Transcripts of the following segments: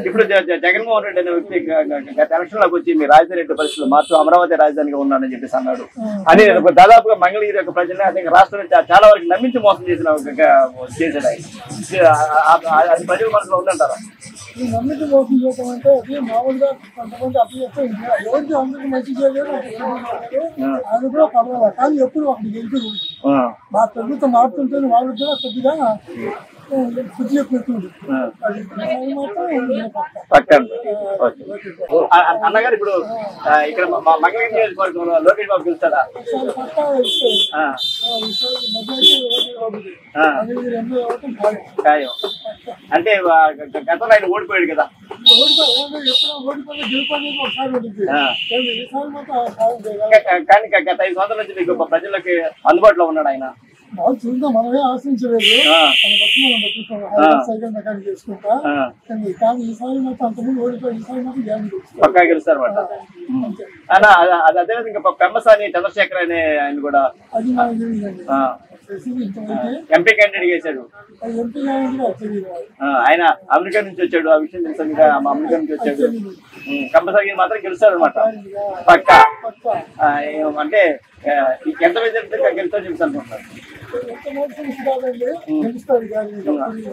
ఇప్పుడు జగన్మోహన్ రెడ్డి అనే వ్యక్తి గత ఎలక్షన్ లోకి వచ్చి మీ రాజధాని ఎట్టి పరిస్థితులు మార్చు అమరావతి రాజధానిగా ఉన్నానని చెప్పేసి అన్నాడు. అని దాదాపుగా మంగళగిరి యొక్క ప్రజల్ని అదే రాష్ట్రం చాలా వరకు నమ్మించి మోసం చేశాడు ఆయన. అది ప్రజల మనసులో ఉందంటారా? నమ్మించి మోసం చేయడం అంటే అది మామూలుగా కొంతమంది అప్పు చెప్తే ఎవరికి అందరికి మంచి చేయలేదు అది కూడా పర్వాలేదు. కానీ ఎప్పుడు ఒకటి గెలుపుడు మా ప్రభుత్వం మారుతుంటే వాళ్ళు కూడా కొద్దిగా బుద్ధి ఎక్కుతుంది. అన్నగారు ఇప్పుడు ఇక్కడ మంగళగిరి నియోజకవర్గంలో లోకేష్ బాబు గెలుస్తాడా? అంటే గతంలో ఆయన ఓడిపోయాడు కదా. కానీ గత 5 సంవత్సరాల నుంచి మీకు ప్రజలకి అందుబాటులో ఉన్నాడు ఆయన. చూద్దాం, మనమే ఆశించలేదు. సైకిల్ మెకానిక్ చేసుకుంటా కానీ ఈసారి మాత్రం అంతకుముందు ఓడిపోయి ఈసారి మాత్రం పక్కా గెలుస్తారు అన్నమాట. అదే ఇంకా పెమ్మసాని చంద్రశేఖర్ అనే ఆయన కూడా అది మనకు తెలియదండి. ఎంపీ క్యాండిడేట్ చేశాడు. ఆయన అమెరికా నుంచి వచ్చాడు. ఆ విషయం తెలుసా మీకు? అమెరికా నుంచి వచ్చాడు. కంపల్సరీ మాత్రం గెలుస్తాడు అనమాట పక్కా. అంటే ఎంత మెజారిటీ గెలుస్తాడు చెప్పి అనుకుంటున్నారు? గెలుస్తాడు కానీ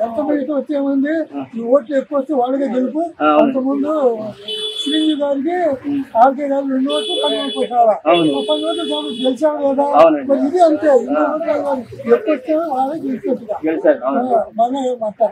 ఎంత మిగతా వచ్చేమంది ఈ ఓట్లు ఎక్కువ వస్తే వాళ్ళకే గెలుపు. అంతకుముందు శ్రీజీ గారికి ఆర్కే గారు 2 ఓట్లు 10 ఓట్లు చాలా 10 ఓట్లు గెలిచాడు కదా. మరి ఇది అంతే, ఎక్కువ వస్తే వాళ్ళే గెలిచేట్టుగా బాగా మాట్లాడు.